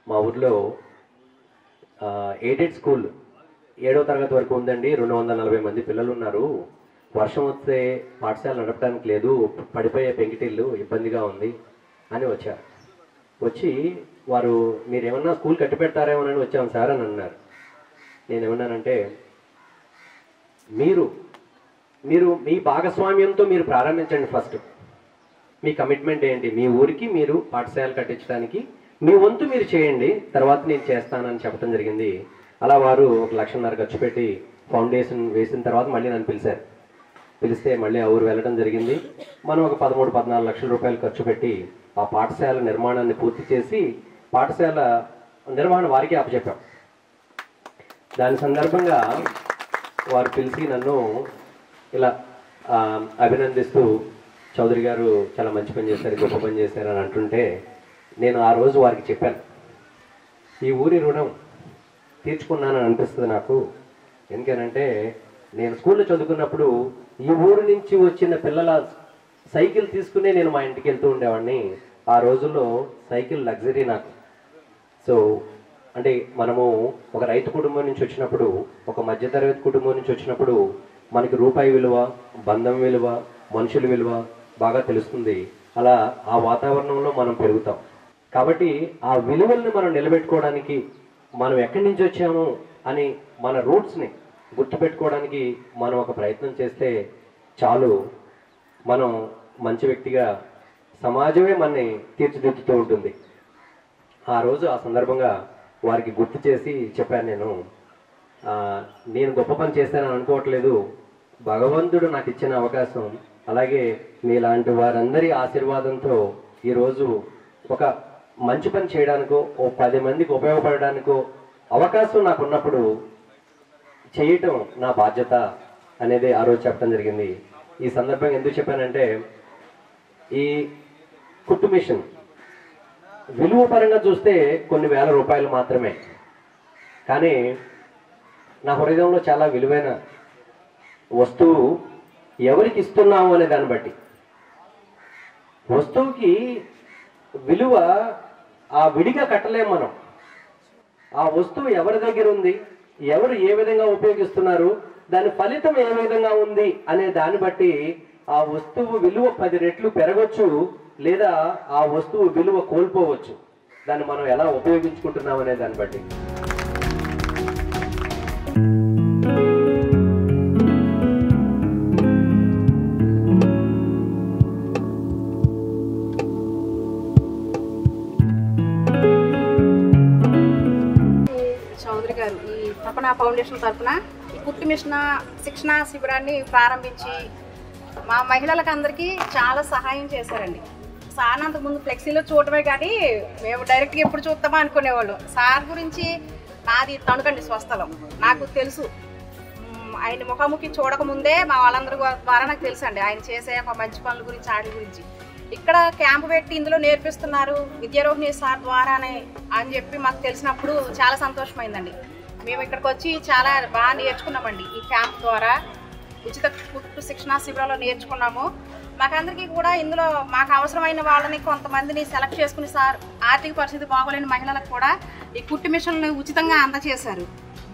మా ఊర్లో aided school 7వ తరగతి వరకు ఉందండి. 240 మంది పిల్లలు ఉన్నారు. వర్షం వస్తే పాఠశాల నడపడానికి లేదు, పడిపోయే పెంకిటిల్లు ఇబ్బందిగా ఉంది అని వచ్చారు. వచ్చి వారు మీరేమన్నా స్కూల్ కట్టి పెడతారేమోనని వచ్చాం సార్ అని అన్నారు. నేనేమన్నానంటే, మీరు మీ భాగస్వామ్యంతో మీరు ప్రారంభించండి. ఫస్ట్ మీ కమిట్మెంట్ ఏంటి, మీ ఊరికి మీరు పాఠశాల కట్టించడానికి మీ వంతు మీరు చేయండి, తర్వాత నేను చేస్తానని చెప్పడం జరిగింది. అలా వారు 1.5 లక్షలు ఖర్చు పెట్టి ఫౌండేషన్ వేసిన తర్వాత మళ్ళీ నన్ను పిలిస్తే మళ్ళీ ఆ ఊరు వెళ్ళడం జరిగింది. మనం ఒక 13-14 లక్షల రూపాయలు ఖర్చు పెట్టి ఆ పాఠశాల నిర్మాణాన్ని పూర్తి చేసి పాఠశాల నిర్వహణ వారికి అప్పచెప్పాం. దాని సందర్భంగా వారు పిలిచి నన్ను ఇలా అభినందిస్తూ, చౌదరి గారు చాలా మంచి పని చేశారు, గొప్ప పని చేశారు అని అంటుంటే, నేను ఆ రోజు వారికి చెప్పాను, ఈ ఊరి రుణం తీర్చుకున్నానని అనిపిస్తుంది నాకు. ఎందుకనంటే నేను స్కూల్లో చదువుకున్నప్పుడు ఈ ఊరు నుంచి వచ్చిన పిల్లల సైకిల్ తీసుకునే నేను మా ఇంటికి వెళ్తూ ఉండేవాడిని. ఆ రోజుల్లో సైకిల్ లగ్జరీ నాకు. సో అంటే మనము ఒక రైతు కుటుంబం నుంచి వచ్చినప్పుడు, ఒక మధ్యతరగతి కుటుంబం నుంచి వచ్చినప్పుడు మనకి రూపాయి విలువ, బంధం విలువ, మనుషుల విలువ బాగా తెలుస్తుంది. అలా ఆ వాతావరణంలో మనం పెరుగుతాం. కాబట్టి ఆ విలువల్ని మనం నిలబెట్టుకోవడానికి, మనం ఎక్కడి నుంచి వచ్చాము అని మన రూట్స్ని గుర్తుపెట్టుకోవడానికి మనం ఒక ప్రయత్నం చేస్తే చాలు, మనం మంచి వ్యక్తిగా సమాజమే మనని తీర్చిదిద్దుతూ ఉంటుంది. ఆ రోజు ఆ సందర్భంగా వారికి గుర్తు చేసి చెప్పాను, నేను గొప్ప పని చేస్తానని అనుకోవట్లేదు, భగవంతుడు నాకు ఇచ్చిన అవకాశం, అలాగే మీలాంటి వారందరి ఆశీర్వాదంతో ఈరోజు ఒక మంచి పని చేయడానికో, ఓ 10 మందికి ఉపయోగపడడానికో అవకాశం నాకు ఉన్నప్పుడు చేయటం నా బాధ్యత అనేది ఆ రోజు చెప్పడం జరిగింది. ఈ సందర్భంగా ఎందుకు చెప్పానంటే, ఈ కుట్టు మిషన్ విలువ పరంగా చూస్తే కొన్ని వేల రూపాయలు మాత్రమే, కానీ నా హృదయంలో చాలా విలువైన వస్తువు ఎవరికి ఇస్తున్నాము అనే దాన్ని బట్టి. వస్తువుకి విలువ ఆ విడిగా కట్టలేము మనం. ఆ వస్తువు ఎవరి దగ్గర ఉంది, ఎవరు ఏ విధంగా ఉపయోగిస్తున్నారు, దాని ఫలితం ఏ విధంగా ఉంది అనే దాన్ని బట్టి ఆ వస్తువు విలువ 10 రెట్లు పెరగచ్చు, లేదా ఆ వస్తువు విలువ కోల్పోవచ్చు. దాన్ని మనం ఎలా ఉపయోగించుకుంటున్నాం అనే దాన్ని బట్టి. చౌదరి గారు ఈ తపన ఫౌండేషన్ తరఫున ఈ కుట్టు మిషన్ శిక్షణ శిబిరాన్ని ప్రారంభించి మా మహిళలకు అందరికీ చాలా సహాయం చేశారండి. సార్ అంతకు ముందు ఫ్లెక్సీలో చూడటమే కానీ మేము డైరెక్ట్గా ఎప్పుడు చూస్తామా అనుకునేవాళ్ళం. సార్ గురించి నాది తణుకండి స్వస్థలం, నాకు తెలుసు. ఆయన ముఖాముఖి చూడకముందే మా వాళ్ళందరి ద్వారా నాకు తెలుసు అండి ఆయన చేసే ఒక మంచి పనుల గురించి, వాటి గురించి. ఇక్కడ క్యాంపు పెట్టి ఇందులో నేర్పిస్తున్నారు విద్యారోహిణి సార్ ద్వారానే అని చెప్పి మాకు తెలిసినప్పుడు చాలా సంతోషమైందండి. మేము ఇక్కడికి వచ్చి చాలా బాగా నేర్చుకున్నామండి. ఈ క్యాంప్ ద్వారా ఉచిత కుట్టు శిక్షణా శిబిరంలో నేర్చుకున్నాము. మాకందరికీ కూడా ఇందులో మాకు అవసరమైన వాళ్ళని కొంతమందిని సెలెక్ట్ చేసుకుని సార్ ఆర్థిక పరిస్థితి బాగోలేని మహిళలకు కూడా ఈ కుట్టు మిషన్లు ఉచితంగా అందజేశారు.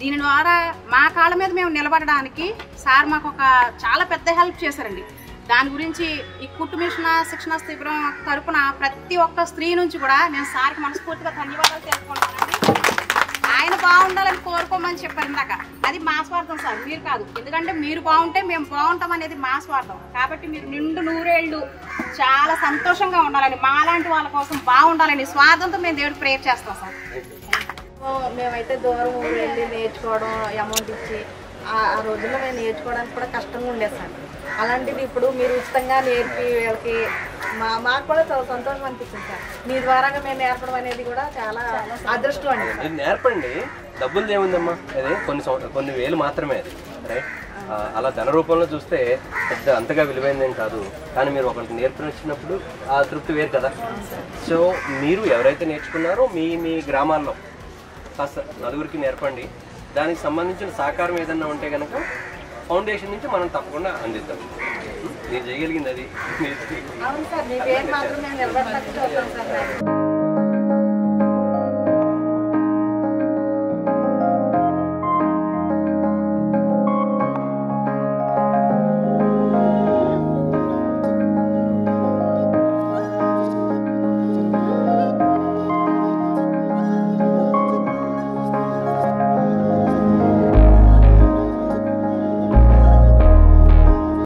దీని ద్వారా మా కాళ్ళ మీద మేము నిలబడడానికి సార్ మాకు ఒక చాలా పెద్ద హెల్ప్ చేశారండి. దాని గురించి ఈ కుట్టు మిషన్ శిక్షణ శిబిరం తరపున ప్రతి ఒక్క స్త్రీ నుంచి కూడా నేను సార్కి మనస్ఫూర్తిగా ధన్యవాదాలు తెలుసుకుంటానండి. ఆయన బాగుండాలని కోరుకోమని చెప్పారు ఇందాక, అది మా స్వార్థం సార్, మీరు కాదు. ఎందుకంటే మీరు బాగుంటే మేము బాగుంటాం అనేది మా స్వార్థం. కాబట్టి మీరు నిండు 100 ఏళ్ళు చాలా సంతోషంగా ఉండాలని, మాలాంటి వాళ్ళ కోసం బాగుండాలని స్వార్థంతో మేము దేవుడికి ప్రేయర్ చేస్తాం సార్. మేమైతే దూరం ఊరు వెళ్ళి నేర్చుకోవడం, అమౌంట్ ఇచ్చి ఆ రోజుల్లో మేము నేర్చుకోవడానికి కూడా కష్టంగా ఉండేది సార్. అలాంటిది ఇప్పుడు మీరు ఉచితంగా నేర్పి వీళ్ళకి మాకు కూడా చాలా సంతోషం అనిపిస్తుంది సార్. మీ ద్వారాగా మేము నేర్పడం అనేది కూడా చాలా అదృష్టం అండి. నేర్పండి, డబ్బులు ఏముందమ్మా, అదే కొన్ని వేలు మాత్రమే అది, రైట్? అలా ధన రూపంలో చూస్తే పెద్ద అంతగా విలువైందేం కాదు, కానీ మీరు ఒకరికి నేర్పించినప్పుడు ఆ తృప్తి వేరు కదా. సో మీరు ఎవరైతే నేర్చుకున్నారో మీ గ్రామాల్లో కాస్త నలుగురికి నేర్పండి. దానికి సంబంధించిన సహకారం ఏదన్నా ఉంటే కనుక ఫౌండేషన్ నుంచి మనం తప్పకుండా అందిద్దాం. మీరు చేయగలిగింది అది. అవును సార్, మీ పేరు మాత్రం మేము నిలబడతాం సార్.